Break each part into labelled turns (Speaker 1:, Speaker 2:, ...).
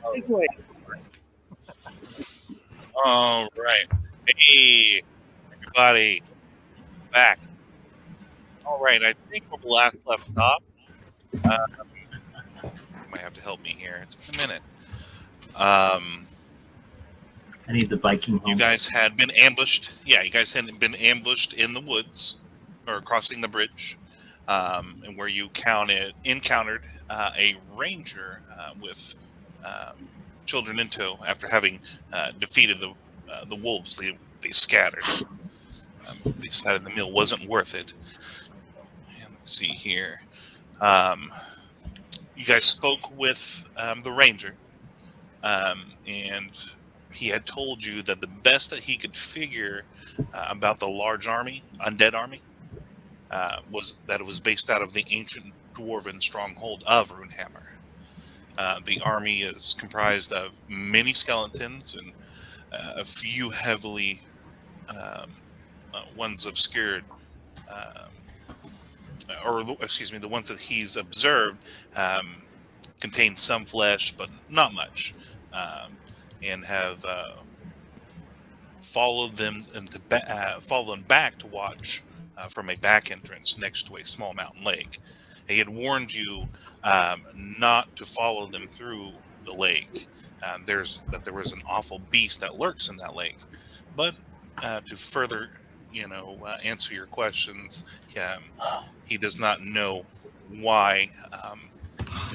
Speaker 1: Segue.
Speaker 2: All right. Hey, everybody. Back. All right. I think where we last left off, you might have to help me here. It's been a minute.
Speaker 3: I need the Viking
Speaker 2: You
Speaker 3: home.
Speaker 2: guys had been ambushed. Yeah, you guys had been ambushed in the woods or crossing the bridge, and where you encountered a ranger with children in tow. After having defeated the wolves, they scattered. They decided the meal wasn't worth it. And let's see here. You guys spoke with the ranger, and he had told you that the best that he could figure about the large army, undead army, was that it was based out of the ancient dwarven stronghold of Runehammer. The army is comprised of many skeletons and a few heavily ones obscured, the ones that he's observed contain some flesh, but not much, and have followed them back to watch from a back entrance next to a small mountain lake. He had warned you not to follow them through the lake. There was an awful beast that lurks in that lake, but to further, answer your questions, he does not know why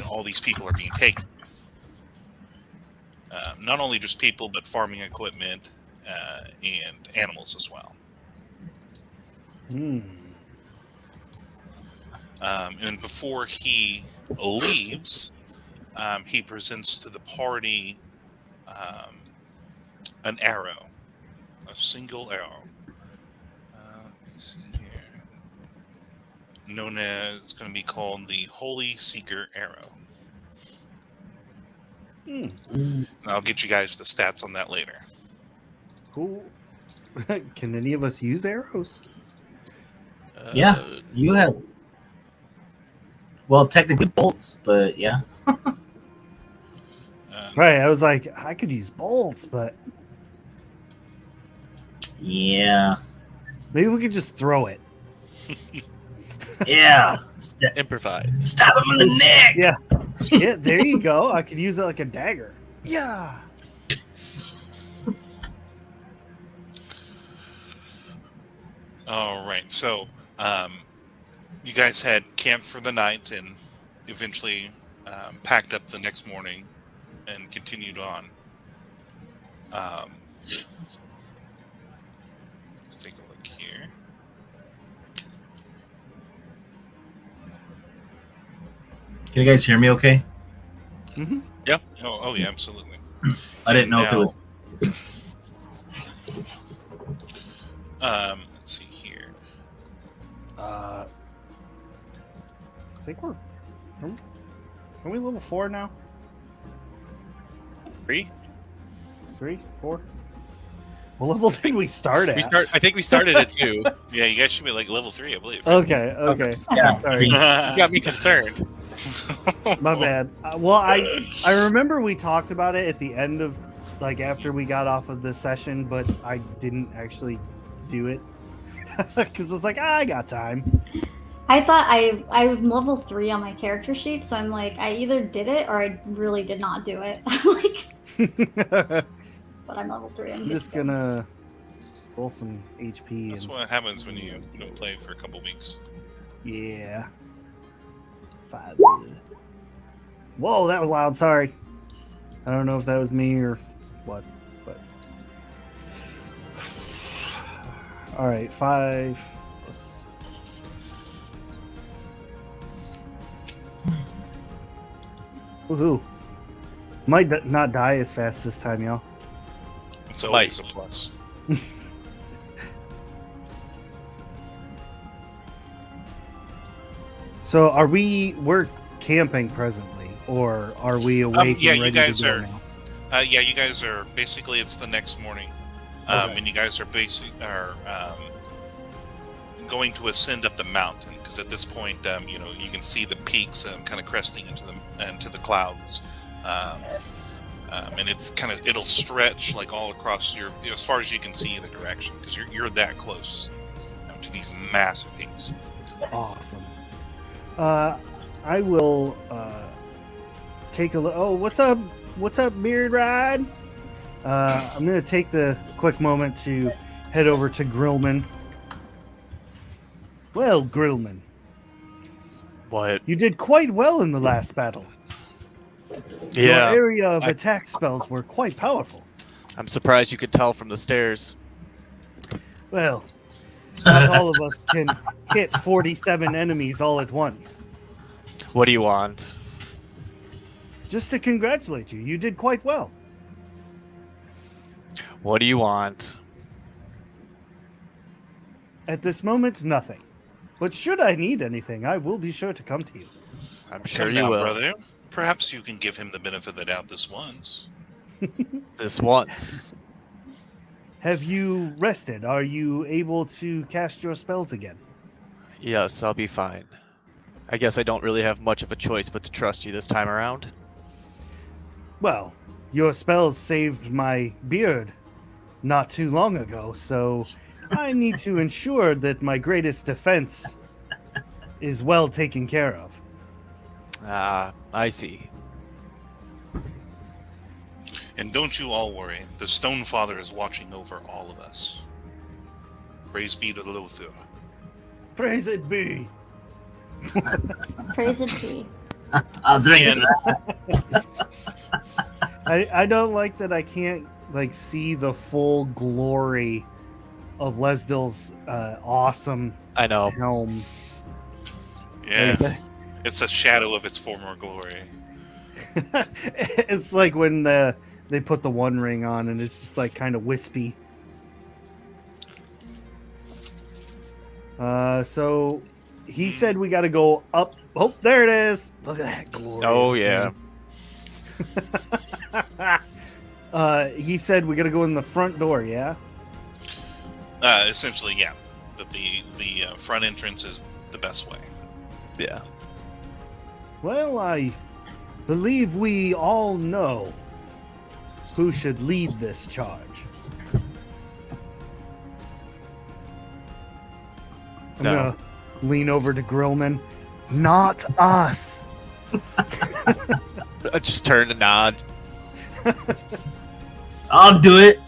Speaker 2: all these people are being taken. Not only just people, but farming equipment and animals as well. And before he leaves, he presents to the party an arrow, a single arrow. Let me see here. Known as, it's going to be called the Holy Seeker Arrow. And I'll get you guys the stats on that later.
Speaker 1: Cool. Can any of us use arrows?
Speaker 3: Yeah, you have. Well, technically bolts, but yeah.
Speaker 1: Right, I was like, I could use bolts, but
Speaker 3: Yeah.
Speaker 1: maybe we could just throw it.
Speaker 3: Yeah.
Speaker 4: Improvise.
Speaker 3: Stab him in the neck.
Speaker 1: Yeah. Yeah, there you go. I could use it like a dagger. Yeah.
Speaker 2: All right, so you guys had camped for the night and eventually packed up the next morning and continued on. Let's take a look here.
Speaker 3: Can you guys hear me okay?
Speaker 1: Mm-hmm.
Speaker 4: Yeah.
Speaker 2: Oh yeah, absolutely.
Speaker 3: I didn't know if it was.
Speaker 2: Let's see here.
Speaker 1: I think are we level 4 now?
Speaker 4: 3?
Speaker 1: 3? 4? What level did we start at?
Speaker 4: I think we started at 2.
Speaker 2: Yeah, you guys should be like level 3, I believe.
Speaker 1: Okay.
Speaker 3: Yeah.
Speaker 1: Sorry.
Speaker 4: You got me concerned.
Speaker 1: My bad. Well, I remember we talked about it at the end of, like, after we got off of this session, but I didn't actually do it because I was like, I got time.
Speaker 5: I thought I'm level 3 on my character sheet, so I'm like, I either did it or I really did not do it. But I'm level 3.
Speaker 1: I'm just gonna roll some HP.
Speaker 2: That's what happens when you don't play for a couple weeks.
Speaker 1: Yeah. 5. Whoa, that was loud. Sorry. I don't know if that was me or what, but. All right, 5 plus. Woohoo! Might not die as fast this time, y'all.
Speaker 2: It's always a plus.
Speaker 1: So, we're camping presently, or are we awake?
Speaker 2: Yeah,
Speaker 1: and ready
Speaker 2: you guys
Speaker 1: to go
Speaker 2: are.
Speaker 1: now?
Speaker 2: You guys are basically. It's the next morning,
Speaker 1: Okay.
Speaker 2: and you guys are going to ascend up the mountain because at this point, you can see the peaks kind of cresting into the clouds. and it'll stretch like all across as far as you can see in the direction, because you're that close to these massive peaks.
Speaker 1: Awesome. I will take a look. Oh, what's up? What's up, Beard Ride? I'm gonna take the quick moment to head over to Grillman. Well, Grillman,
Speaker 4: What?
Speaker 1: you did quite well in the last battle.
Speaker 4: Yeah.
Speaker 1: Your area of attack spells were quite powerful.
Speaker 4: I'm surprised you could tell from the stairs.
Speaker 1: Well, not all of us can hit 47 enemies all at once.
Speaker 4: What do you want?
Speaker 1: Just to congratulate you, you did quite well.
Speaker 4: What do you want?
Speaker 1: At this moment, nothing. But should I need anything, I will be sure to come to you.
Speaker 4: I'm sure
Speaker 2: Come
Speaker 4: you
Speaker 2: now,
Speaker 4: will.
Speaker 2: brother. Perhaps you can give him the benefit of the doubt this once.
Speaker 4: This once.
Speaker 1: Have you rested? Are you able to cast your spells again?
Speaker 4: Yes, I'll be fine. I guess I don't really have much of a choice but to trust you this time around.
Speaker 1: Well, your spells saved my beard not too long ago, so I need to ensure that my greatest defense is well taken care of.
Speaker 4: Ah, I see.
Speaker 2: And don't you all worry. The Stone Father is watching over all of us. Praise be to Lothar.
Speaker 1: Praise it be.
Speaker 5: Praise it be.
Speaker 3: I'll drink it.
Speaker 1: I don't like that I can't see the full glory of Lesdill's awesome
Speaker 4: I know.
Speaker 1: helm.
Speaker 2: Yeah. It's a shadow of its former glory.
Speaker 1: It's like when they put the One Ring on and it's just like kind of wispy. So he said we got to go up. Oh, there it is. Look at that glory.
Speaker 4: Oh, yeah.
Speaker 1: He said we got to go in the front door, yeah?
Speaker 2: Essentially, yeah. But the front entrance is the best way.
Speaker 4: Yeah.
Speaker 1: Well, I believe we all know who should lead this charge. I'm
Speaker 4: No.
Speaker 1: gonna lean over to Grillman. Not us.
Speaker 4: I just turn and nod.
Speaker 3: I'll do it.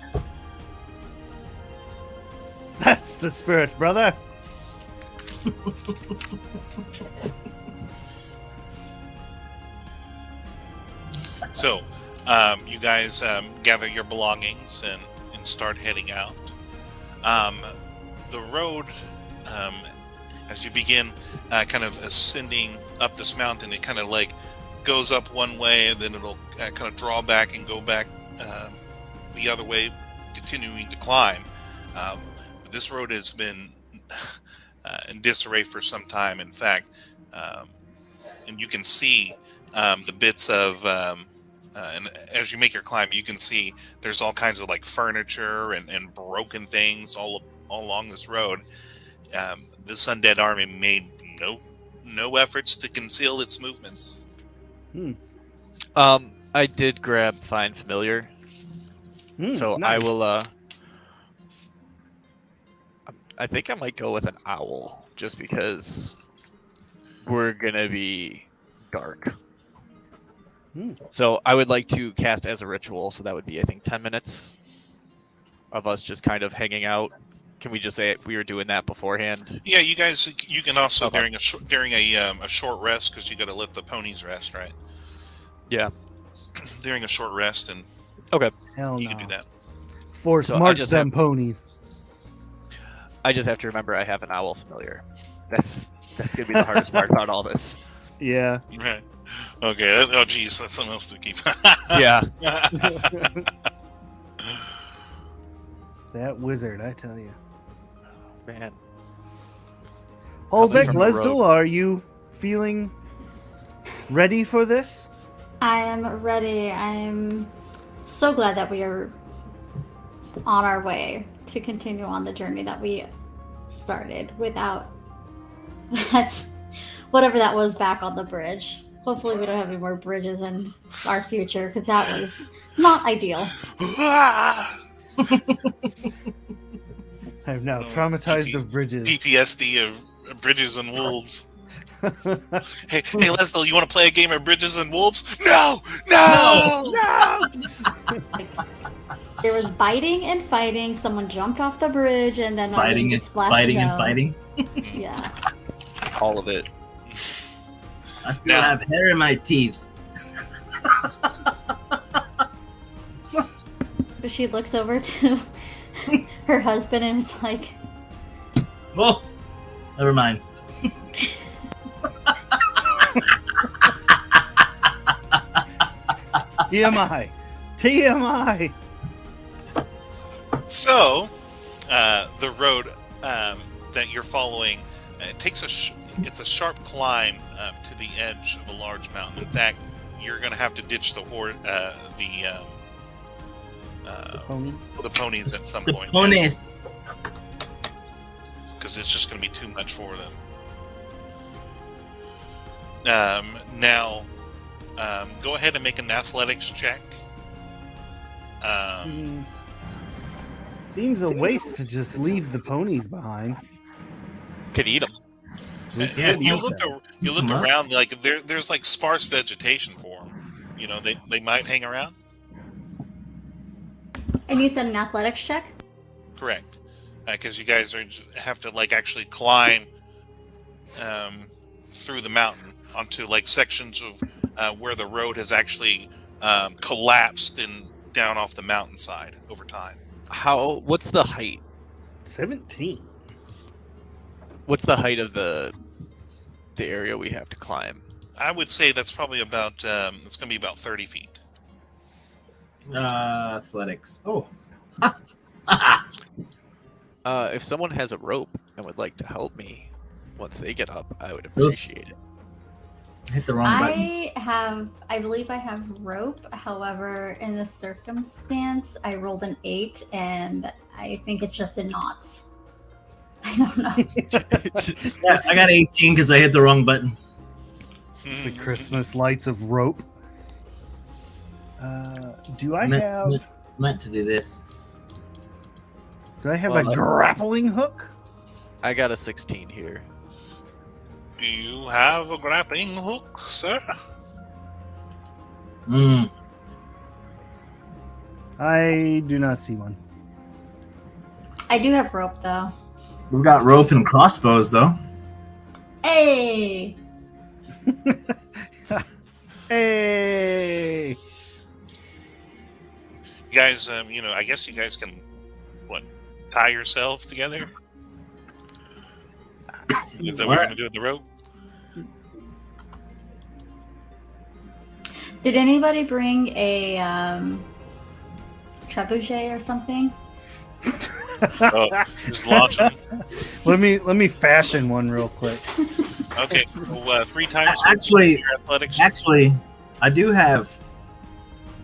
Speaker 1: That's the spirit, brother.
Speaker 2: So, you guys gather your belongings and start heading out. The road, as you begin kind of ascending up this mountain, it kind of like goes up one way and then it'll kind of draw back and go back the other way, continuing to climb. But this road has been in disarray for some time. In fact, and you can see the bits of and as you make your climb, you can see there's all kinds of like furniture and broken things all along this road. This undead army made no efforts to conceal its movements.
Speaker 4: I did grab Find Familiar, so
Speaker 1: nice.
Speaker 4: I will. I think I might go with an owl, just because we're gonna be dark. So I would like to cast as a ritual, so that would be, I think, 10 minutes of us just kind of hanging out. Can we just say we were doing that beforehand?
Speaker 2: Yeah, you guys. You can also
Speaker 4: Okay.
Speaker 2: during a short rest, because you got to let the ponies rest, right?
Speaker 4: Yeah.
Speaker 2: During a short rest, and
Speaker 4: Okay.
Speaker 1: Hell
Speaker 2: you
Speaker 1: no.
Speaker 2: can do that.
Speaker 1: Force
Speaker 4: So I
Speaker 1: march
Speaker 4: just
Speaker 1: them
Speaker 4: have-
Speaker 1: ponies.
Speaker 4: I just have to remember I have an owl familiar. That's gonna be the hardest part about all this.
Speaker 1: Yeah.
Speaker 2: Right. Okay. Oh, geez, that's something else to keep.
Speaker 4: Yeah.
Speaker 1: That wizard, I tell you.
Speaker 4: Man.
Speaker 1: Holbeck,
Speaker 4: from the
Speaker 1: Lesdell,
Speaker 4: road.
Speaker 1: are you feeling ready for this?
Speaker 5: I am ready. I'm so glad that we are on our way to continue on the journey that we started without that's whatever that was back on the bridge. Hopefully, we don't have any more bridges in our future because that was not ideal.
Speaker 1: I'm now traumatized of bridges.
Speaker 2: PTSD of bridges and wolves. Hey, Leslie, you want to play a game of bridges and wolves? No!
Speaker 1: No!
Speaker 5: There was biting and fighting. Someone jumped off the bridge, and then I was in the splash
Speaker 3: fighting and
Speaker 5: zone.
Speaker 3: fighting.
Speaker 5: Yeah.
Speaker 4: All of it.
Speaker 3: I still have hair in my teeth.
Speaker 5: But she looks over to her husband and is like,
Speaker 3: Oh, never mind.
Speaker 1: TMI. TMI.
Speaker 2: So, the road that you're following takes it's a sharp climb to the edge of a large mountain. In fact, you're going to have to ditch the ponies at some point.
Speaker 3: Ponies.
Speaker 2: Because it's just going to be too much for them. Now, go ahead and make an athletics check.
Speaker 1: Seems a waste to just leave the ponies behind.
Speaker 4: Could eat them.
Speaker 2: You look around, like there's like sparse vegetation for them. You know, they might hang around.
Speaker 5: and you said an athletics check?
Speaker 2: Correct, because you guys have to like actually climb through the mountain onto like sections of where the road has actually collapsed and down off the mountainside over time.
Speaker 4: What's the height?
Speaker 1: 17.
Speaker 2: What's the height of the area we have to climb? I would say that's probably about it's going to be about 30 feet.
Speaker 3: Athletics. Oh.
Speaker 4: If someone has a rope and would like to help me once they get up, I would appreciate it.
Speaker 3: Hit the wrong button.
Speaker 5: I believe I have rope. However, in this circumstance, I rolled an 8, and I think it's just in knots. I don't know.
Speaker 3: Yeah, I got 18 because I hit the wrong button.
Speaker 1: It's the Christmas lights of rope. Do I have
Speaker 3: meant to do this?
Speaker 1: Do I have a grappling hook?
Speaker 4: I got a 16 here.
Speaker 2: Do you have a grappling hook, sir?
Speaker 1: I do not see one.
Speaker 5: I do have rope, though.
Speaker 3: We've got rope and crossbows, though.
Speaker 5: Hey!
Speaker 1: Hey!
Speaker 2: You guys, I guess you guys can, tie yourselves together? Is that what we're going to do with the rope?
Speaker 5: Did anybody bring a trebuchet or something?
Speaker 2: Just launch them.
Speaker 1: Let me fashion one real quick.
Speaker 2: Okay, well, 3 times.
Speaker 3: Actually,
Speaker 2: your athletics.
Speaker 3: I do have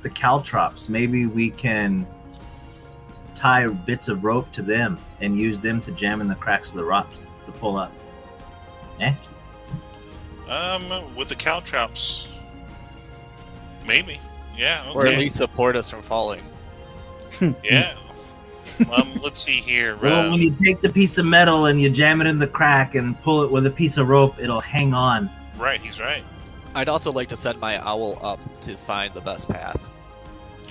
Speaker 3: the caltrops. Maybe we can tie bits of rope to them and use them to jam in the cracks of the rocks to pull up.
Speaker 2: With the caltrops, maybe. Yeah. Okay.
Speaker 4: Or at least support us from falling.
Speaker 2: Yeah. Let's see here.
Speaker 3: Well, when you take the piece of metal and you jam it in the crack and pull it with a piece of rope, it'll hang on.
Speaker 2: Right, he's right.
Speaker 4: I'd also like to send my owl up to find the best path.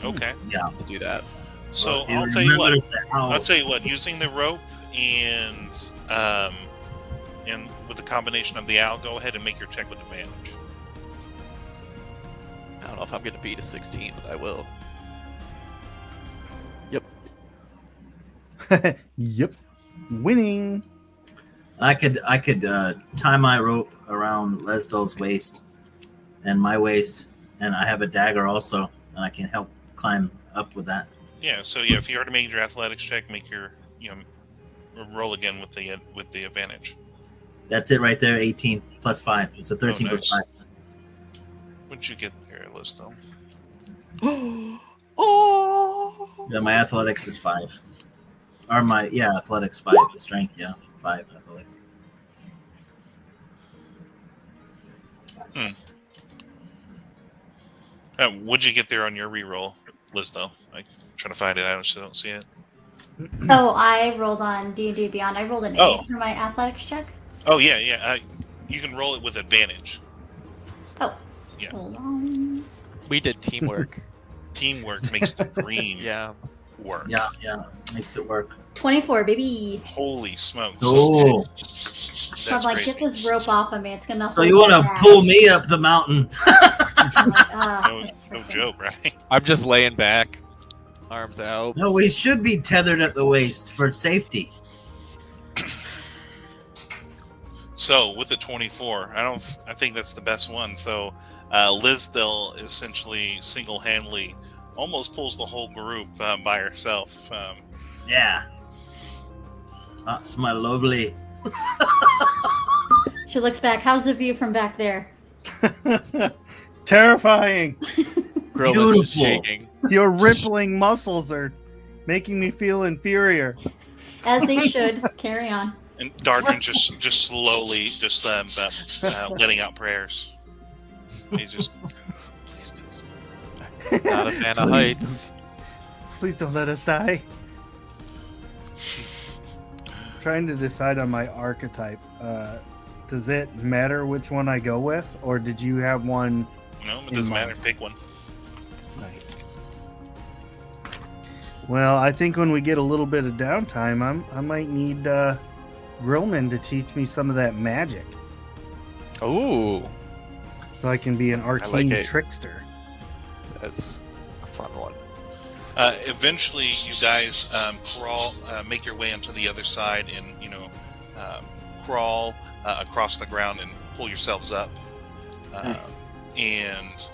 Speaker 2: Okay.
Speaker 3: Yeah.
Speaker 4: To do that.
Speaker 2: So
Speaker 3: Well,
Speaker 2: I'll tell you what.
Speaker 3: owl.
Speaker 2: I'll tell you what. Using the rope and with the combination of the owl, go ahead and make your check with advantage.
Speaker 4: I don't know if I'm going to beat a 16, but I will.
Speaker 1: Yep. Winning.
Speaker 3: I could tie my rope around Lesdal's waist and my waist, and I have a dagger also, and I can help climb up with that.
Speaker 2: Yeah. So yeah, if you already made your athletics check, make your roll again with the advantage.
Speaker 3: That's it right there. 18 plus 5. It's a 13
Speaker 2: nice.
Speaker 3: plus 5.
Speaker 2: What'd you get there, Listo?
Speaker 3: Yeah, my athletics is 5. Or athletics 5. Strength, 5 athletics.
Speaker 2: What'd you get there on your reroll, Liz? Though, like trying to find it, I still don't see it.
Speaker 5: Oh, I rolled on D&D Beyond. I rolled an 8 for my athletics check.
Speaker 2: Oh yeah. You can roll it with advantage.
Speaker 5: Oh,
Speaker 2: Yeah.
Speaker 5: hold on.
Speaker 4: We did teamwork.
Speaker 2: Teamwork makes the dream
Speaker 4: Yeah.
Speaker 2: work.
Speaker 3: Yeah, makes it work.
Speaker 5: 24, baby.
Speaker 2: Holy smokes!
Speaker 3: Oh,
Speaker 5: So I'm like,
Speaker 2: crazy.
Speaker 5: get this rope off of me. It's gonna.
Speaker 3: so you want to pull me up the mountain?
Speaker 5: I'm like,
Speaker 2: No joke, right?
Speaker 4: I'm just laying back, arms out.
Speaker 3: No, we should be tethered at the waist for safety.
Speaker 2: So with the 24, I think that's the best one. So Lizdell essentially single-handedly almost pulls the whole group by herself.
Speaker 3: Yeah. That's my lovely.
Speaker 5: She looks back. How's the view from back there?
Speaker 1: Terrifying.
Speaker 4: Grillman's just
Speaker 3: Beautiful.
Speaker 4: shaking.
Speaker 1: Your rippling muscles are making me feel inferior.
Speaker 5: As they should. Carry on.
Speaker 2: And Dartrin just slowly letting out prayers. He just please.
Speaker 4: Not a fan of
Speaker 1: Please.
Speaker 4: heights.
Speaker 1: Please don't let us die. Trying to decide on my archetype. Does it matter which one I go with, or did you have one?
Speaker 2: No, it doesn't matter. Pick one.
Speaker 1: Nice. Well, I think when we get a little bit of downtime, I might need Grillman to teach me some of that magic,
Speaker 4: Ooh,
Speaker 1: so I can be an arcane
Speaker 4: it.
Speaker 1: trickster.
Speaker 4: that's a fun one.
Speaker 2: Eventually, you guys crawl, make your way onto the other side, and crawl across the ground and pull yourselves up.
Speaker 1: Nice.
Speaker 2: And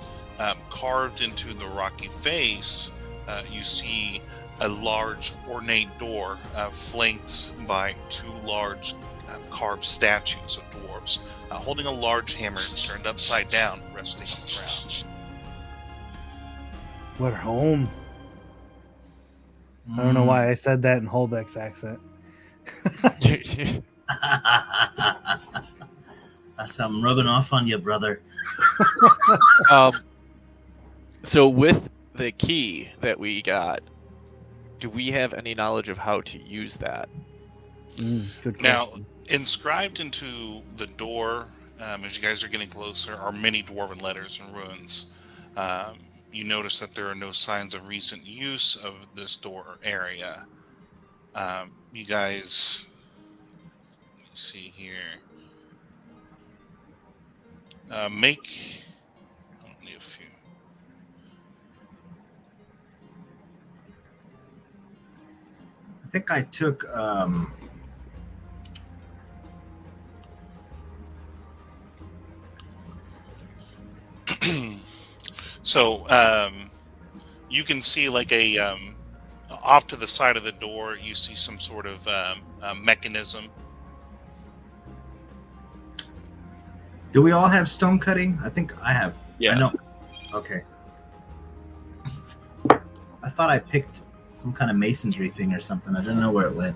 Speaker 2: carved into the rocky face, you see a large ornate door flanked by two large carved statues of dwarves holding a large hammer turned upside down, resting on the ground.
Speaker 1: What home? I don't know why I said that in Holbeck's accent.
Speaker 3: That's I'm rubbing off on you, brother.
Speaker 4: So with the key that we got, do we have any knowledge of how to use that?
Speaker 1: Good
Speaker 2: Now,
Speaker 1: question.
Speaker 2: inscribed into the door, as you guys are getting closer, are many dwarven letters and runes. You notice that there are no signs of recent use of this door area. You guys, let me see here. I'll need a few.
Speaker 3: I think I took
Speaker 2: So you can see like a off to the side of the door. You see some sort of mechanism.
Speaker 3: Do we all have stone cutting? I think I have.
Speaker 4: Yeah.
Speaker 3: I know. Okay. I thought I picked some kind of masonry thing or something. I didn't know where it went.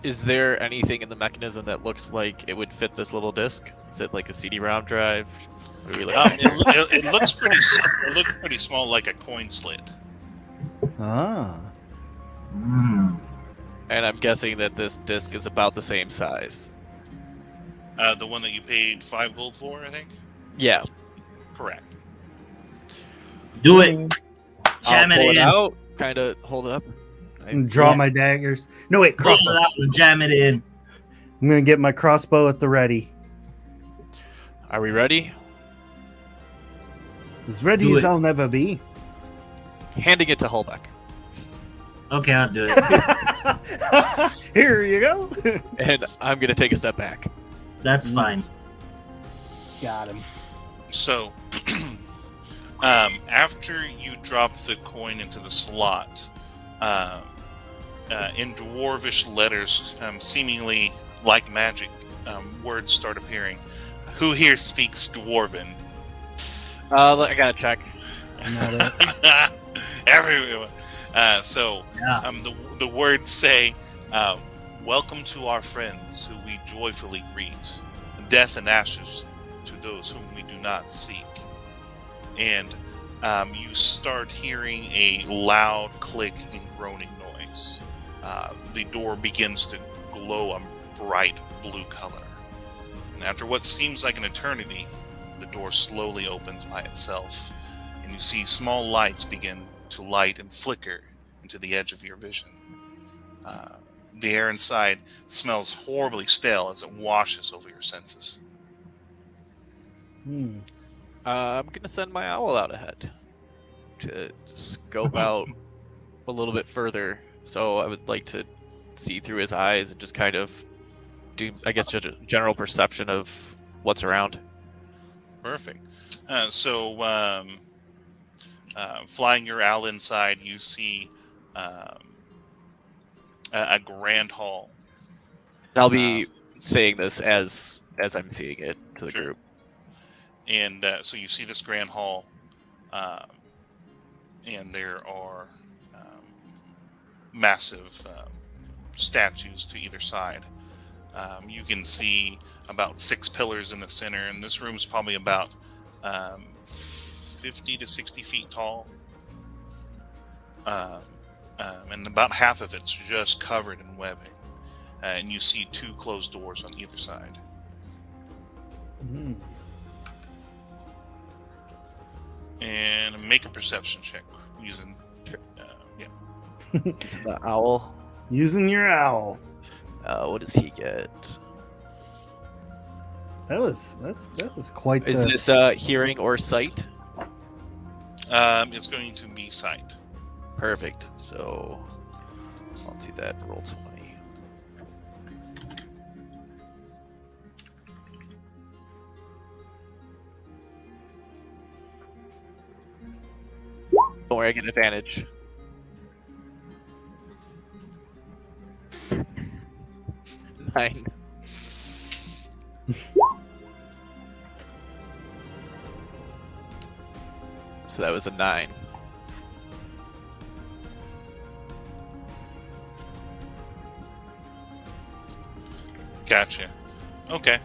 Speaker 4: Is there anything in the mechanism that looks like it would fit this little disc? Is it like a CD-ROM drive? What are we looking at?
Speaker 2: It looks pretty. It looks pretty small, like a coin slit.
Speaker 1: Ah.
Speaker 4: And I'm guessing that this disc is about the same size.
Speaker 2: The one that you paid 5 gold for, I think.
Speaker 4: Yeah.
Speaker 2: Correct.
Speaker 3: Do it.
Speaker 4: I'll
Speaker 3: Jam it
Speaker 4: pull
Speaker 3: in.
Speaker 4: it out, kind of hold it up.
Speaker 1: And draw
Speaker 3: Yes.
Speaker 1: my daggers. No, wait,
Speaker 3: Pull
Speaker 1: crossbow.
Speaker 3: it out and jam it in.
Speaker 1: I'm going to get my crossbow at the ready.
Speaker 4: Are we ready?
Speaker 1: As ready
Speaker 3: Do
Speaker 1: as
Speaker 3: it.
Speaker 1: I'll never be.
Speaker 4: Handing it to Holbeck.
Speaker 3: Okay, I'll do it.
Speaker 1: Here you go.
Speaker 4: And I'm going to take a step back.
Speaker 3: That's fine.
Speaker 1: Got him.
Speaker 2: So, after you drop the coin into the slot, in dwarvish letters, seemingly like magic, words start appearing. Who here speaks Dwarven?
Speaker 4: I got to check.
Speaker 1: Not it.
Speaker 2: Everyone.
Speaker 3: Yeah.
Speaker 2: The words say, "Welcome to our friends, who we joyfully greet. Death and ashes to those whom we do not seek." And you start hearing a loud click and groaning noise. The door begins to glow a bright blue color. And after what seems like an eternity, the door slowly opens by itself, and you see small lights begin to light and flicker into the edge of your vision. The air inside smells horribly stale as it washes over your senses.
Speaker 4: I'm gonna send my owl out ahead to scope out a little bit further. So I would like to see through his eyes and just kind of do, I guess, just a general perception of what's around.
Speaker 2: Perfect. Flying your owl inside, you see a grand hall.
Speaker 4: And I'll be saying this as I'm seeing it to the
Speaker 2: Sure.
Speaker 4: group.
Speaker 2: And so you see this grand hall, and there are massive statues to either side. You can see about 6 pillars in the center, and this room is probably about 50 to 60 feet tall. And about half of it's just covered in webbing. And you see 2 closed doors on either side. And make a perception check using.
Speaker 4: Sure.
Speaker 2: Yeah.
Speaker 4: The owl.
Speaker 1: Using your owl.
Speaker 4: What does he get?
Speaker 1: That was quite.
Speaker 4: Is this hearing or sight?
Speaker 2: It's going to be sight.
Speaker 4: Perfect. So I'll do that. Roll 20. Don't worry, I get advantage. Nine. So that was a 9.
Speaker 2: Gotcha. Okay.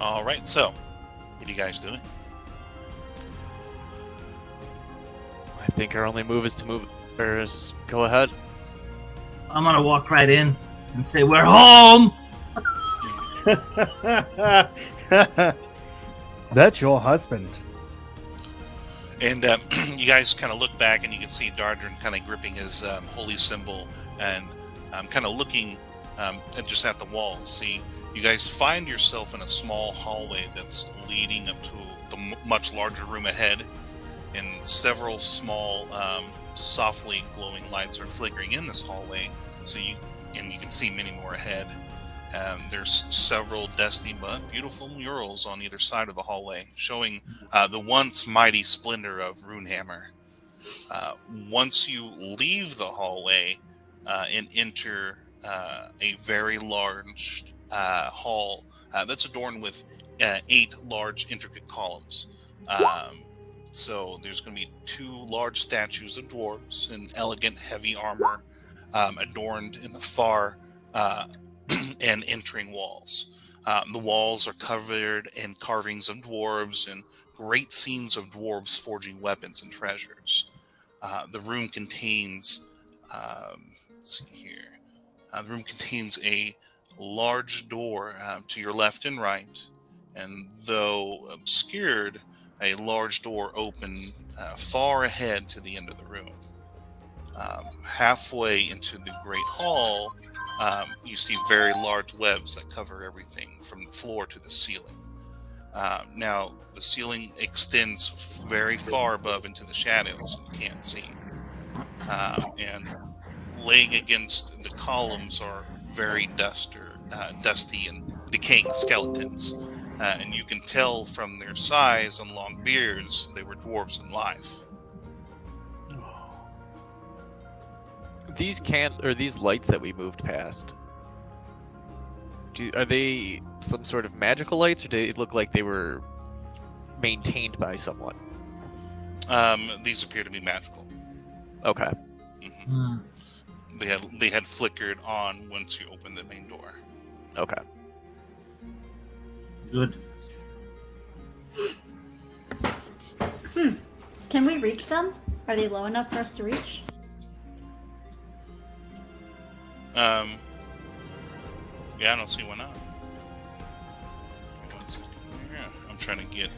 Speaker 2: All right. So, what are you guys doing?
Speaker 4: I think our only move is to move, or is go ahead.
Speaker 3: I'm gonna walk right in and say, "We're home."
Speaker 1: That's your husband.
Speaker 2: And you guys kind of look back, and you can see Dardrin kind of gripping his holy symbol and kind of looking just at the wall. See, you guys find yourself in a small hallway that's leading up to the much larger room ahead, and several small, softly glowing lights are flickering in this hallway. So you can see many more ahead. There's several dusty but beautiful murals on either side of the hallway, showing the once mighty splendor of Runehammer. Once you leave the hallway and enter a very large hall that's adorned with 8 large intricate columns. So there's going to be 2 large statues of dwarves in elegant heavy armor, adorned in the far and entering walls. The walls are covered in carvings of dwarves and great scenes of dwarves forging weapons and treasures. The room contains, let's see here. The room contains a large door to your left and right, and though obscured, a large door open far ahead to the end of the room. Halfway into the Great Hall, you see very large webs that cover everything from the floor to the ceiling. Now, the ceiling extends very far above into the shadows, and you can't see. And laying against the columns are very dusty and decaying skeletons. And you can tell from their size and long beards they were dwarves in life.
Speaker 4: These lights that we moved past, are they some sort of magical lights, or do they look like they were maintained by someone?
Speaker 2: These appear to be magical.
Speaker 4: Okay.
Speaker 2: Mm-hmm. They had flickered on once you opened the main door.
Speaker 4: Okay.
Speaker 3: Good.
Speaker 5: Can we reach them? Are they low enough for us to reach?
Speaker 2: Yeah, I don't see why not. One second here. I'm trying to get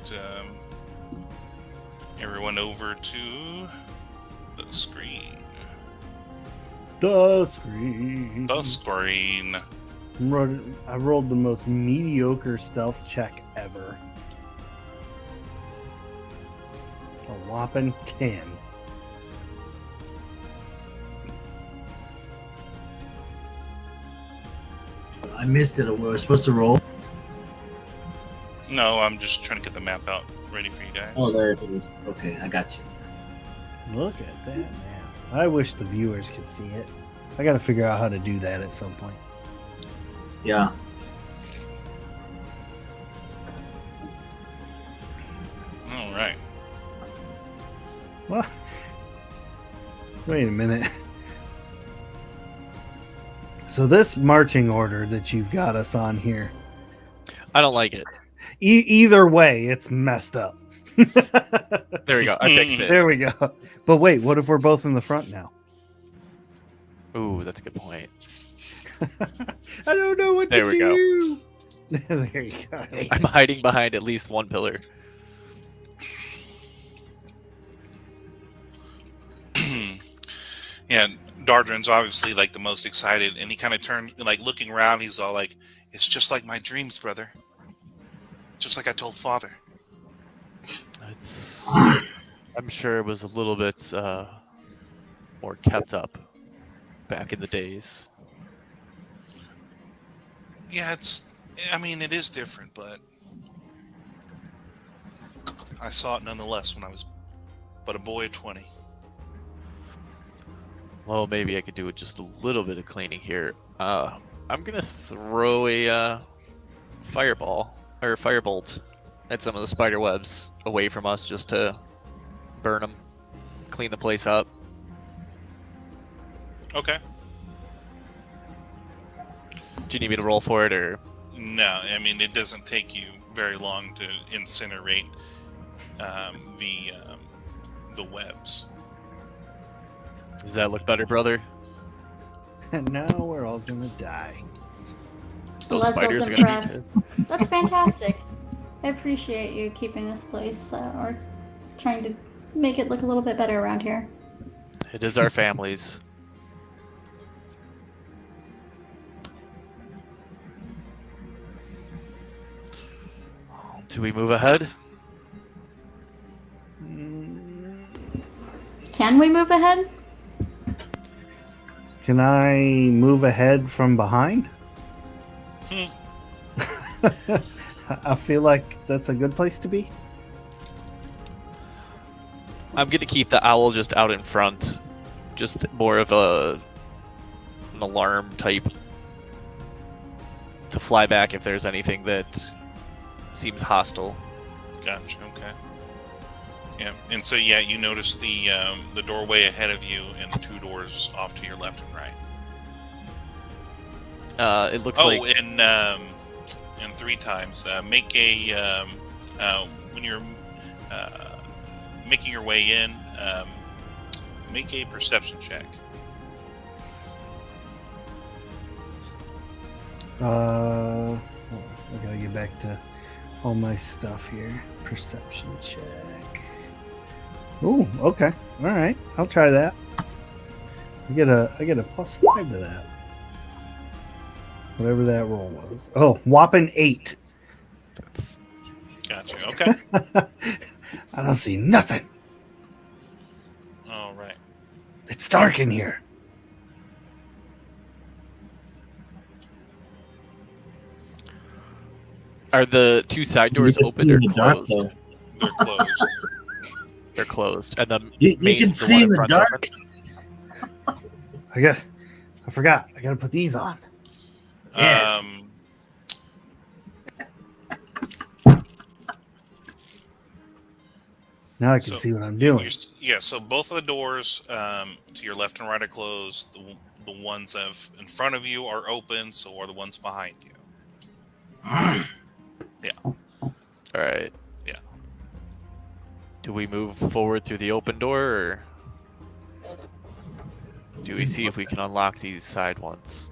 Speaker 2: everyone over to the screen.
Speaker 1: The screen.
Speaker 2: The screen.
Speaker 1: I rolled the most mediocre stealth check ever. A whopping 10.
Speaker 3: I missed it. We were supposed to roll.
Speaker 2: No, I'm just trying to get the map out ready for you guys.
Speaker 3: Oh, there it is. Okay, I got you.
Speaker 1: Look at that, man. I wish the viewers could see it. I got to figure out how to do that at some point.
Speaker 3: Yeah.
Speaker 2: All right.
Speaker 1: What? Wait a minute. So this marching order that you've got us on here,
Speaker 4: I don't like it.
Speaker 1: either way, it's messed up.
Speaker 4: There we go. I fixed it.
Speaker 1: There we go. But wait, what if we're both in the front now?
Speaker 4: Ooh, that's a good point.
Speaker 1: I don't know what
Speaker 4: There
Speaker 1: to
Speaker 4: we go.
Speaker 1: do. There you go.
Speaker 4: I'm hiding behind at least one pillar.
Speaker 2: Yeah, Dardrin's obviously like the most excited, and he kind of turned, like looking around. He's all like, "It's just like my dreams, brother. Just like I told father."
Speaker 4: It's. I'm sure it was a little bit more kept up back in the days.
Speaker 2: Yeah, I mean, it is different, but I saw it nonetheless when I was but a boy of 20.
Speaker 4: Well, maybe I could do just a little bit of cleaning here. I'm gonna throw a fireball or firebolt at some of the spider webs away from us just to burn them, clean the place up.
Speaker 2: Okay.
Speaker 4: Do you need me to roll for it, or?
Speaker 2: No, I mean, it doesn't take you very long to incinerate the webs.
Speaker 4: Does that look better, brother?
Speaker 1: And now we're all gonna die.
Speaker 4: Those
Speaker 5: Leslie's
Speaker 4: spiders are gonna
Speaker 5: impressed.
Speaker 4: be.
Speaker 5: That's fantastic. I appreciate you keeping this place or trying to make it look a little bit better around here.
Speaker 4: It is our families. Do we move ahead?
Speaker 5: Can we move ahead?
Speaker 1: Can I move ahead from behind? I feel like that's a good place to be.
Speaker 4: I'm gonna keep the owl just out in front, just more of an alarm type to fly back if there's anything that seems hostile.
Speaker 2: Gotcha. Okay. Yeah, and so yeah, you notice the doorway ahead of you and the two doors off to your left and right.
Speaker 4: It looks like.
Speaker 2: And 3 times. Make a when you're making your way in. Make a perception check.
Speaker 1: I gotta get back to all my stuff here. Perception check. Ooh, okay. All right. I'll try that. I get a +5 to that. Whatever that roll was. Oh, whopping 8.
Speaker 4: That's...
Speaker 2: Gotcha. Okay.
Speaker 1: I don't see nothing.
Speaker 2: All right.
Speaker 1: It's dark in here.
Speaker 4: Are the 2 side doors
Speaker 3: You can
Speaker 4: open
Speaker 3: see
Speaker 4: or
Speaker 3: in the dark,
Speaker 4: closed?
Speaker 3: though.
Speaker 2: They're closed.
Speaker 4: They're closed, and the
Speaker 3: You
Speaker 4: main
Speaker 3: can
Speaker 4: the
Speaker 3: see
Speaker 4: one
Speaker 3: in the
Speaker 4: front's
Speaker 3: dark.
Speaker 4: open?
Speaker 1: I forgot. I gotta put these on.
Speaker 3: Yes.
Speaker 1: Now I can
Speaker 2: So,
Speaker 1: see what I'm doing.
Speaker 2: Yeah, so both of the doors to your left and right are closed. The ones in front of you are open, so are the ones behind you. Yeah.
Speaker 4: Do we move forward through the open door, or do we see if we can unlock these side ones?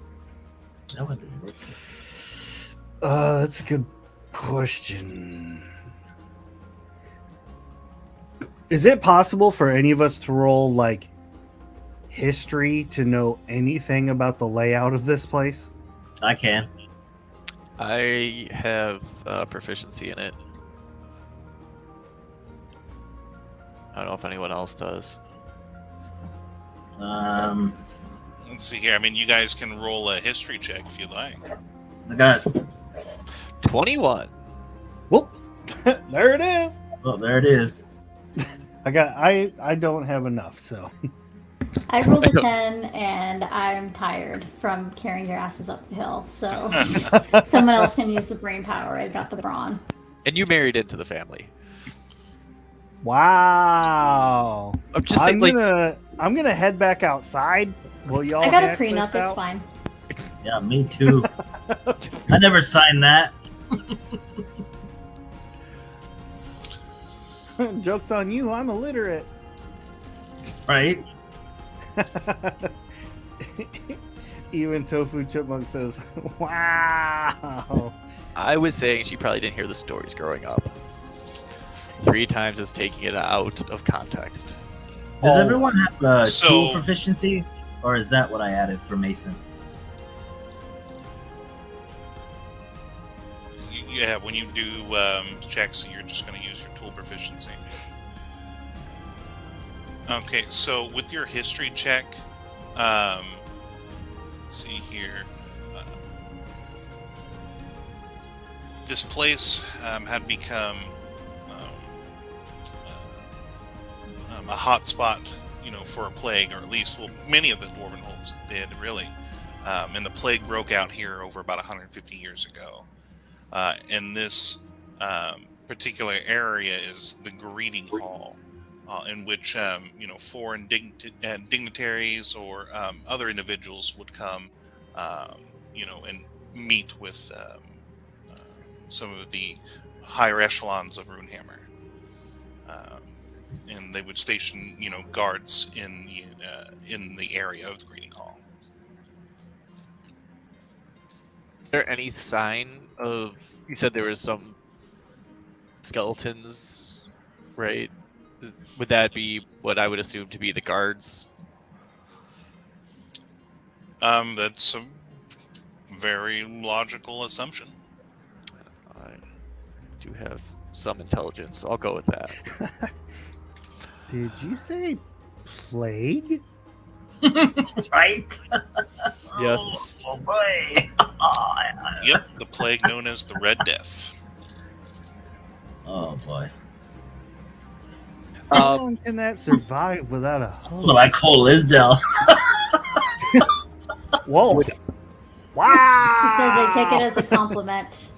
Speaker 3: That would be worse.
Speaker 1: That's a good question. Is it possible for any of us to roll like history to know anything about the layout of this place?
Speaker 3: I can.
Speaker 4: I have proficiency in it. I don't know if anyone else does.
Speaker 2: Let's see here. I mean, you guys can roll a history check if you like.
Speaker 3: I got.
Speaker 4: 21.
Speaker 1: Whoop! There it is.
Speaker 3: Oh, there it is.
Speaker 1: I don't have enough, so
Speaker 5: I rolled a 10, and I'm tired from carrying your asses up the hill. So someone else can use the brain power. I got the brawn.
Speaker 4: And you married into the family.
Speaker 1: wow.
Speaker 4: I'm just saying, like,
Speaker 1: I'm gonna head back outside. Will y'all?
Speaker 5: I got a
Speaker 1: hack
Speaker 5: prenup.
Speaker 1: this
Speaker 5: It's
Speaker 1: out?
Speaker 5: fine.
Speaker 3: Yeah, me too. I never signed that.
Speaker 1: Joke's on you. I'm illiterate.
Speaker 3: Right?
Speaker 1: Even Tofu Chipmunk says, "Wow."
Speaker 4: I was saying she probably didn't hear the stories growing up. 3 times is taking it out of context.
Speaker 3: Does
Speaker 1: Oh.
Speaker 3: everyone have
Speaker 2: So-
Speaker 3: tool proficiency? Or is that what I added for Mason?
Speaker 2: Yeah, when you do checks, you're just going to use your tool proficiency. Okay, so with your history check, let's see here. This place had become a hot spot, for a plague, or at least, well, many of the dwarven homes did, really. And the plague broke out here over about 150 years ago. And this particular area is the greeting hall, in which foreign dignitaries or other individuals would come, and meet with some of the higher echelons of Runehammer, and they would station guards in the area of the greeting hall.
Speaker 4: Is there any sign of? You said there was some skeletons, right? Would that be what I would assume to be the guards?
Speaker 2: That's a very logical assumption.
Speaker 4: I do have some intelligence, so I'll go with that.
Speaker 1: Did you say plague?
Speaker 3: Right?
Speaker 4: Yes.
Speaker 3: Oh boy.
Speaker 2: Yep, the plague known as the Red Death.
Speaker 3: Oh boy.
Speaker 1: How long can that survive without a
Speaker 3: That's what I call Lisdell.
Speaker 1: Whoa!
Speaker 5: He
Speaker 1: Wow!
Speaker 5: says I take it as a compliment.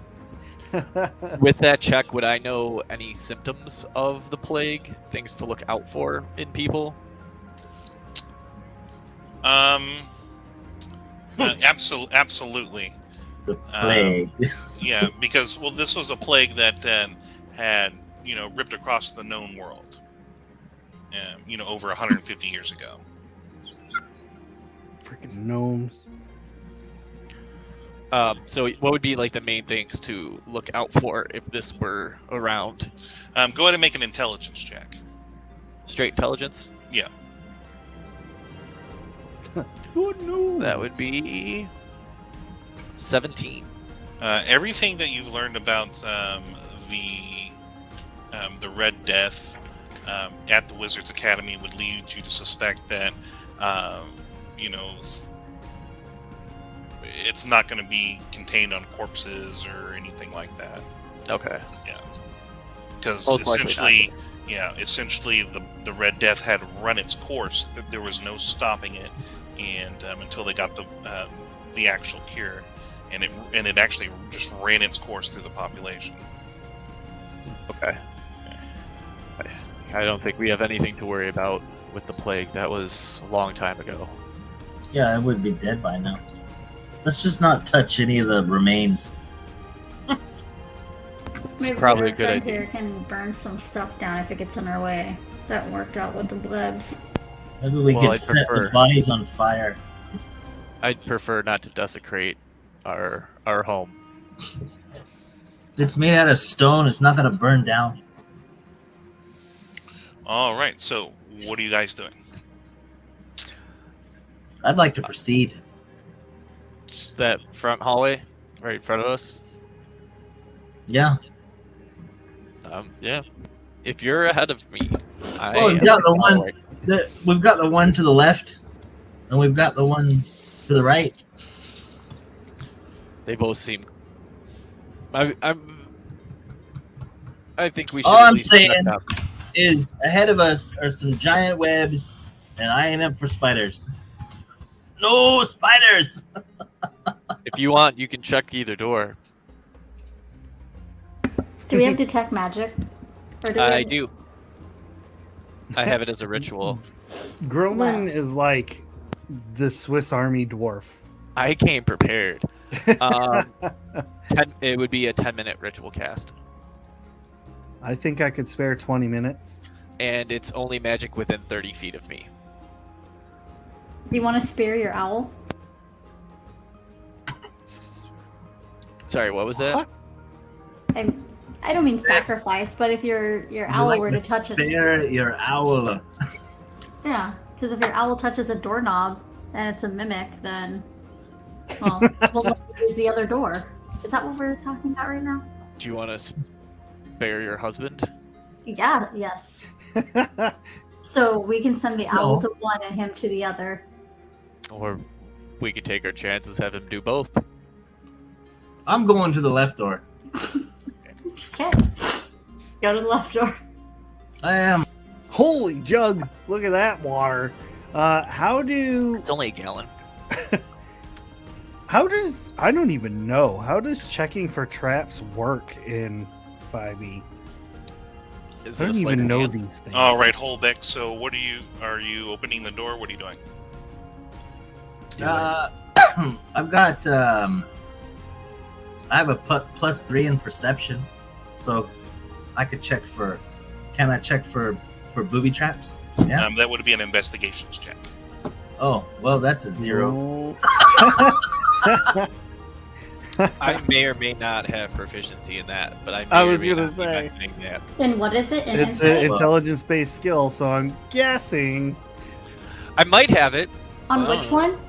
Speaker 4: With that check, would I know any symptoms of the plague? Things to look out for in people?
Speaker 2: Absolutely.
Speaker 3: The plague.
Speaker 2: Yeah, because this was a plague that had ripped across the known world. Over 150 years ago.
Speaker 1: Freaking gnomes.
Speaker 4: So what would be like the main things to look out for if this were around?
Speaker 2: Go ahead and make an intelligence check.
Speaker 4: Straight intelligence?
Speaker 2: Yeah.
Speaker 1: Good news.
Speaker 4: That would be 17.
Speaker 2: Everything that you've learned about the Red Death at the Wizards Academy would lead you to suspect that it's not going to be contained on corpses or anything like that.
Speaker 4: Okay.
Speaker 2: Yeah, because
Speaker 4: Most likely
Speaker 2: essentially the Red Death had run its course. There was no stopping it, and until they got the actual cure, and it actually just ran its course through the population.
Speaker 4: Okay. I don't think we have anything to worry about with the plague. That was a long time ago.
Speaker 3: Yeah, it would be dead by now. Let's just not touch any of the remains.
Speaker 5: Maybe
Speaker 4: probably a
Speaker 5: our
Speaker 4: good
Speaker 5: friend
Speaker 4: idea.
Speaker 5: here can burn some stuff down if it gets in our way. That worked out with the webs.
Speaker 3: Maybe we
Speaker 4: Well,
Speaker 3: could
Speaker 4: I'd
Speaker 3: set the
Speaker 4: prefer-
Speaker 3: bodies on fire.
Speaker 4: I'd prefer not to desecrate our home.
Speaker 3: It's made out of stone. It's not gonna burn down.
Speaker 2: All right. So, what are you guys doing?
Speaker 3: I'd like to proceed.
Speaker 4: Just that front hallway right in front of us.
Speaker 3: Yeah.
Speaker 4: Yeah. If you're ahead of me,
Speaker 3: Oh,
Speaker 4: am
Speaker 3: yeah, the one-
Speaker 4: following.
Speaker 3: We've got the one to the left, and we've got the one to the right.
Speaker 4: They both seem. I think we should.
Speaker 3: All
Speaker 4: at
Speaker 3: I'm
Speaker 4: least check
Speaker 3: saying
Speaker 4: out-
Speaker 3: is ahead of us are some giant webs, and I ain't up for spiders. No spiders!
Speaker 4: If you want, you can check either door.
Speaker 5: Do we have detect magic? Or do we
Speaker 4: I
Speaker 5: have...
Speaker 4: do. I have it as a ritual.
Speaker 1: Gromlin is like the Swiss Army dwarf.
Speaker 4: I came prepared. It would be a 10-minute ritual cast,
Speaker 1: I think I could spare 20 minutes.
Speaker 4: and it's only magic within 30 feet of me.
Speaker 5: You want to spear your owl?
Speaker 4: Sorry, what was that?
Speaker 5: I don't mean sacrifice, but if your owl were to touch it,
Speaker 3: Spare your owl.
Speaker 5: yeah, because if your owl touches a doorknob and it's a mimic, then well, we'll use the other door. Is that what we're talking about right now?
Speaker 4: Do you want to spare your husband?
Speaker 5: Yeah. Yes. So we can send the owl to one and him to the other.
Speaker 4: Or we could take our chances, have him do both.
Speaker 3: I'm going to the left door.
Speaker 5: Okay. Go to the left door.
Speaker 3: I am.
Speaker 1: Holy jug! Look at that water. How
Speaker 4: It's only a gallon.
Speaker 1: does I don't even know. How does checking for traps work in 5e?
Speaker 4: Is
Speaker 1: I
Speaker 4: it a
Speaker 1: don't
Speaker 4: sleight
Speaker 1: even
Speaker 4: of
Speaker 1: know
Speaker 4: hand?
Speaker 1: these things.
Speaker 2: All right, Holbeck. So, what are you opening the door? What are you doing?
Speaker 3: I've got. I have a +3 in perception, so I could check for. Can I check for booby traps? Yeah.
Speaker 2: That would be an investigations check.
Speaker 3: Oh well, that's a 0.
Speaker 1: Oh.
Speaker 4: I may or may not have proficiency in that, but I may
Speaker 1: I
Speaker 4: or
Speaker 1: was
Speaker 4: may
Speaker 1: gonna
Speaker 4: not be
Speaker 1: say.
Speaker 4: mentioning that.
Speaker 5: And what is it? An
Speaker 1: It's an
Speaker 5: insight?
Speaker 1: intelligence-based skill, so I'm guessing
Speaker 4: I might have it.
Speaker 5: On which one?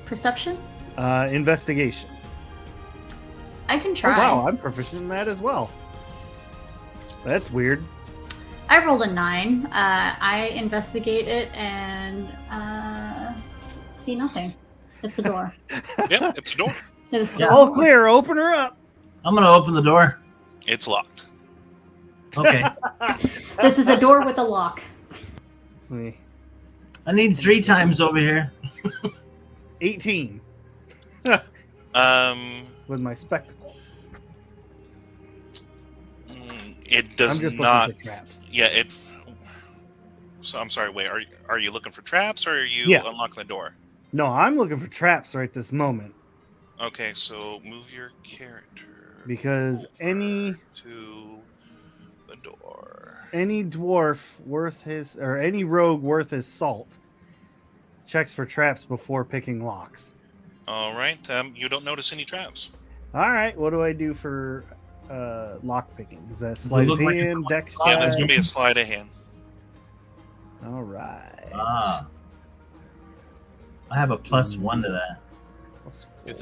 Speaker 5: Perception?
Speaker 1: investigation.
Speaker 5: I can
Speaker 1: Oh,
Speaker 5: try.
Speaker 1: wow, I'm proficient in that as well. That's weird.
Speaker 5: I rolled a 9. I investigate it and see nothing. It's a door.
Speaker 2: Yeah, it's a door.
Speaker 5: It is
Speaker 3: Yeah.
Speaker 1: All clear. Open her up.
Speaker 3: I'm gonna open the door.
Speaker 2: It's locked.
Speaker 3: Okay.
Speaker 5: This is a door with a lock.
Speaker 1: Me.
Speaker 3: I need 3 times over here.
Speaker 1: 18
Speaker 2: Um,
Speaker 1: with my spectacles.
Speaker 2: it
Speaker 1: I'm
Speaker 2: does
Speaker 1: just
Speaker 2: not.
Speaker 1: looking for traps.
Speaker 2: Yeah, it. So I'm sorry. Wait, are you looking for traps or are you
Speaker 1: Yeah.
Speaker 2: unlocking the door?
Speaker 1: No, I'm looking for traps right this moment
Speaker 2: Okay, so move your character
Speaker 1: because any
Speaker 2: to the door.
Speaker 1: dwarf worth his or any rogue worth his salt checks for traps before picking locks.
Speaker 2: All right. You don't notice any traps.
Speaker 1: All right, what do I do for lock picking? Is that sleight of
Speaker 3: look like a
Speaker 1: hand, dex
Speaker 2: Yeah, that's
Speaker 1: check?
Speaker 2: gonna be a sleight of hand.
Speaker 1: All right.
Speaker 3: Ah. I have a +1 to that.
Speaker 4: Is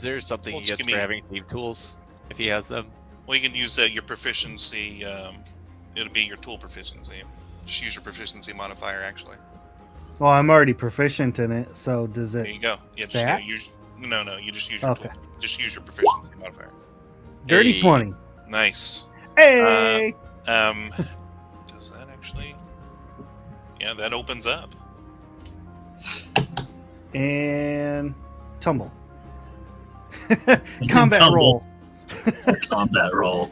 Speaker 4: there something
Speaker 2: Well,
Speaker 4: he
Speaker 2: just
Speaker 4: gets
Speaker 2: give
Speaker 4: for
Speaker 2: me-
Speaker 4: having thief tools if he has them?
Speaker 2: Well, you can use your proficiency. It'll be your tool proficiency. Just use your proficiency modifier. Actually,
Speaker 1: Well, I'm already proficient in it, so does
Speaker 2: there
Speaker 1: it
Speaker 2: you go. Yeah, just
Speaker 1: Stat?
Speaker 2: use. No, you just use your
Speaker 1: Okay.
Speaker 2: tool. Just use your proficiency modifier.
Speaker 1: dirty
Speaker 4: Hey.
Speaker 1: 20?
Speaker 2: Nice.
Speaker 1: Hey!
Speaker 2: Does that actually? Yeah, that opens up.
Speaker 1: And tumble.
Speaker 3: And
Speaker 1: Combat
Speaker 3: tumble.
Speaker 1: roll.
Speaker 3: Combat roll.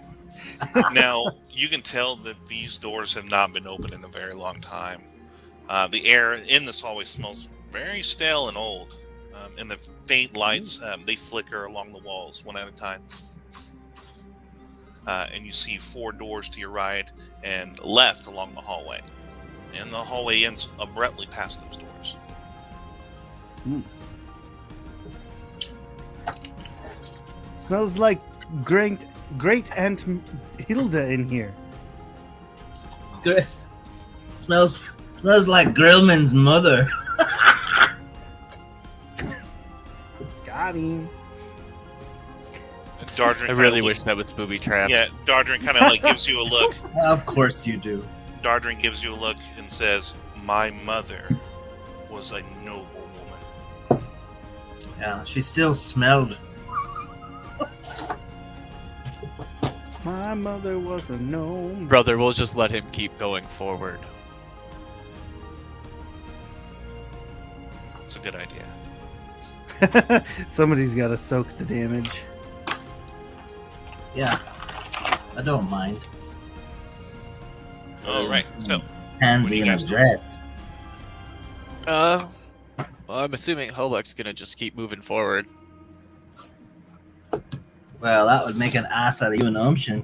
Speaker 2: Now you can tell that these doors have not been opened in a very long time. The air in this hallway smells very stale and old, and the faint lights they flicker along the walls one at a time. and you see 4 doors to your right and left along the hallway. And the hallway ends abruptly past those doors.
Speaker 1: Smells like great Aunt Hilda in here.
Speaker 3: Good. Smells like Grillman's mother.
Speaker 1: Got him.
Speaker 2: Dardrin
Speaker 4: I really wish that was booby trapped.
Speaker 2: Yeah, Dardrin kind of like gives you a look.
Speaker 3: Of course you do.
Speaker 2: Dardrin gives you a look and says, "My mother was a noble woman."
Speaker 3: Yeah, she still smelled.
Speaker 1: My mother was a gnome.
Speaker 4: Brother, we'll just let him keep going forward.
Speaker 2: It's a good idea.
Speaker 1: Somebody's got to soak the damage.
Speaker 3: Yeah, I don't mind.
Speaker 2: All right, so
Speaker 3: Pansy
Speaker 2: you
Speaker 3: in a
Speaker 2: guys do?
Speaker 3: dress.
Speaker 4: Well, I'm assuming Hobek's gonna just keep moving forward.
Speaker 3: Well, that would make an ass out of you and Umshin.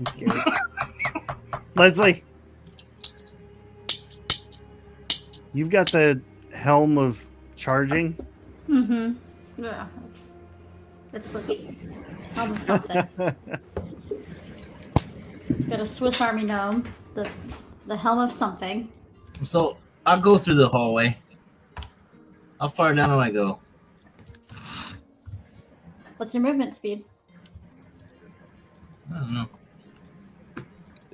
Speaker 1: Okay. Leslie, you've got the helm of charging.
Speaker 5: Mm-hmm. Yeah. It's like almost something. Got a Swiss Army gnome. The helm of something.
Speaker 3: So I'll go through the hallway. How far down do I go?
Speaker 5: What's your movement speed?
Speaker 3: I don't know.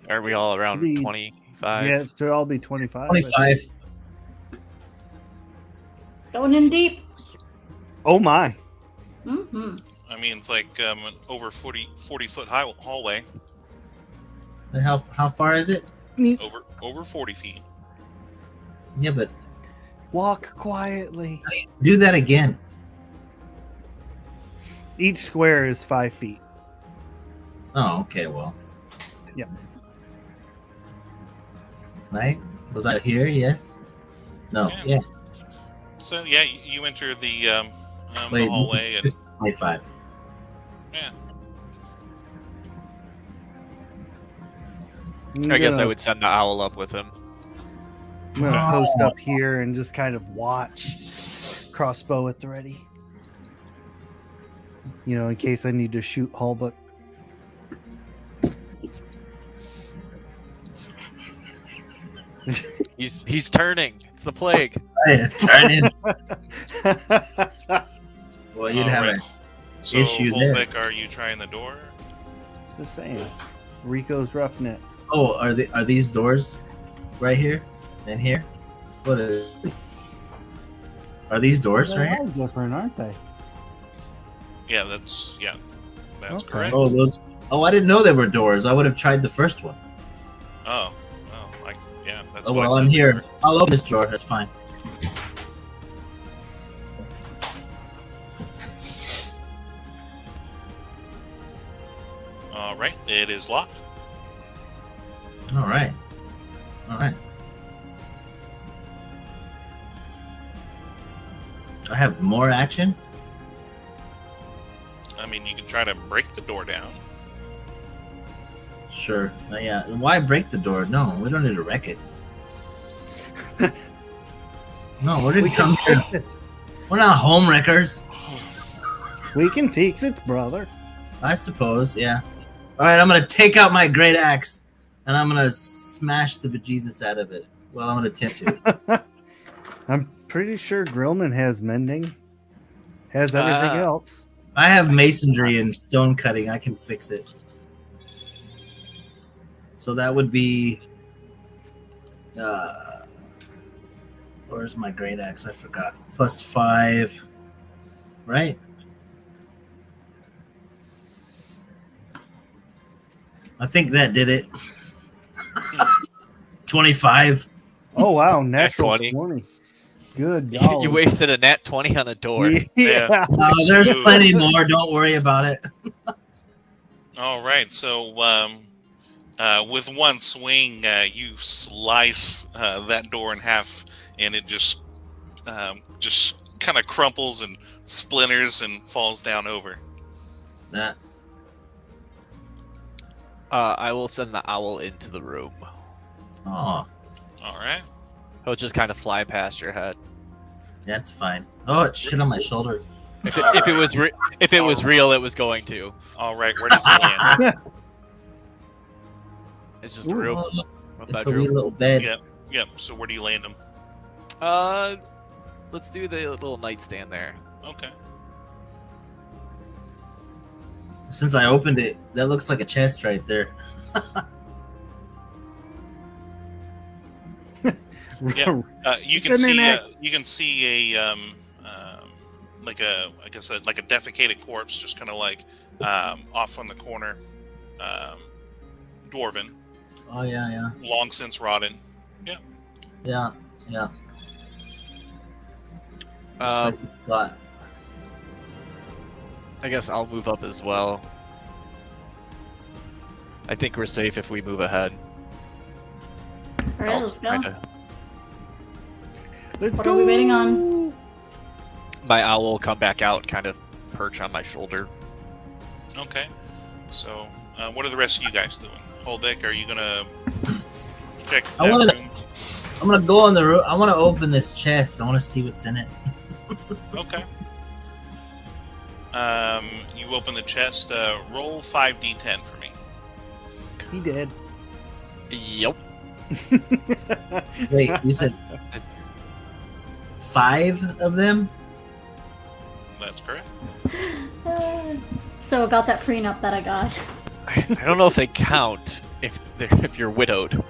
Speaker 4: Are we all around
Speaker 1: Maybe-
Speaker 4: 25?
Speaker 1: Yeah, it's to all be 25.
Speaker 3: 25.
Speaker 5: It's going in deep.
Speaker 1: Oh my.
Speaker 5: Mm-hmm.
Speaker 2: I mean, it's like an over 40 foot high hallway,
Speaker 3: How far is it?
Speaker 2: over 40 feet.
Speaker 3: Yeah, but
Speaker 1: Walk quietly.
Speaker 3: do that again.
Speaker 1: Each square is 5 feet.
Speaker 3: Oh, okay, well.
Speaker 1: Yep.
Speaker 3: Right? Was I here? Yes? No.
Speaker 2: Yeah.
Speaker 3: Yeah.
Speaker 2: So yeah, you enter the
Speaker 3: Wait,
Speaker 2: hallway,
Speaker 3: this is 25.
Speaker 2: and
Speaker 4: I guess I would send the owl up with him.
Speaker 1: I'm gonna post up here and just kind of watch. Crossbow at the ready. You know, in case I need to shoot Hulbuck.
Speaker 4: He's turning. It's the plague.
Speaker 3: Hey, turn in. Well, you'd
Speaker 2: all
Speaker 3: have
Speaker 2: right.
Speaker 3: an
Speaker 2: So
Speaker 3: issue there.
Speaker 2: Holbeck, are you trying the door?
Speaker 1: Just saying. Rico's Roughnecks.
Speaker 3: Oh, are these doors right here and here? What is? Are these doors
Speaker 1: They're
Speaker 3: right here?
Speaker 1: all different, aren't they?
Speaker 2: Yeah, that's
Speaker 1: Okay.
Speaker 2: correct.
Speaker 3: Oh, those. Oh, I didn't know there were doors. I would have tried the first one.
Speaker 2: That's
Speaker 3: Oh
Speaker 2: what
Speaker 3: well,
Speaker 2: I
Speaker 3: I'm
Speaker 2: said
Speaker 3: here.
Speaker 2: there.
Speaker 3: I'll open this drawer. That's fine.
Speaker 2: All right, it is locked.
Speaker 3: All right. All right. I have more action.
Speaker 2: I mean, you can try to break the door down.
Speaker 3: Sure. Yeah. Why break the door? No, we don't need to wreck it. No, we
Speaker 1: We
Speaker 3: didn't
Speaker 1: can
Speaker 3: come here.
Speaker 1: fix it.
Speaker 3: We're not home wreckers.
Speaker 1: We can fix it, brother.
Speaker 3: I suppose. Yeah. All right. I'm gonna take out my great axe and I'm gonna smash the bejesus out of it. Well, I'm gonna attempt to.
Speaker 1: I'm pretty sure Grillman has mending. Has everything
Speaker 4: Ah.
Speaker 1: else.
Speaker 3: I have masonry and stone cutting. I can fix it. So that would be. Where's my great axe? I forgot. +5. Right? I think that did it. 25.
Speaker 1: Oh wow, natural
Speaker 4: 20.
Speaker 1: 20. Good
Speaker 4: You
Speaker 1: golly.
Speaker 4: wasted a nat 20 on a door.
Speaker 1: Yeah.
Speaker 3: There's
Speaker 2: Smooth.
Speaker 3: plenty more. Don't worry about it.
Speaker 2: All right, so with one swing, you slice that door in half, and it just just kind of crumples and splinters and falls down over.
Speaker 3: That.
Speaker 4: I will send the owl into the room.
Speaker 3: Oh,
Speaker 2: All right.
Speaker 4: He'll just kind of fly past your head.
Speaker 3: that's fine. Oh, it shit on my shoulder.
Speaker 4: If it was real, it was going to.
Speaker 2: All right. Where does he land?
Speaker 4: It's just a room. A
Speaker 3: It's a wee
Speaker 4: bedroom.
Speaker 3: little bed.
Speaker 2: Yep. So where do you land him?
Speaker 4: Let's do the little nightstand there.
Speaker 2: Okay.
Speaker 3: Since I opened it, that looks like a chest right there.
Speaker 2: Yeah. You can
Speaker 1: It's in
Speaker 2: see.
Speaker 1: there.
Speaker 2: You can see a like a like a defecated corpse, just kind of like off on the corner. Dwarven,
Speaker 3: Oh yeah.
Speaker 2: long since rotten.
Speaker 3: Yeah.
Speaker 4: Um,
Speaker 3: It's got-
Speaker 4: I guess I'll move up as well. I think we're safe if we move ahead.
Speaker 5: All right,
Speaker 4: I'll
Speaker 5: let's go.
Speaker 4: kinda-
Speaker 1: Let's
Speaker 5: What
Speaker 1: go.
Speaker 5: are we waiting on?
Speaker 4: My owl will come back out, kind of perch on my shoulder.
Speaker 2: Okay. So, what are the rest of you guys doing? Holbeck, are you gonna check
Speaker 3: I
Speaker 2: that
Speaker 3: wanna-
Speaker 2: room?
Speaker 3: I'm gonna go in the room. I want to open this chest. I want to see what's in it.
Speaker 2: Okay. You open the chest. Roll 5d10 for me.
Speaker 1: He did.
Speaker 4: Yep.
Speaker 3: Wait, you said 5 of them?
Speaker 2: That's correct.
Speaker 5: So about that prenup that I got.
Speaker 4: I don't know if they count if you're widowed.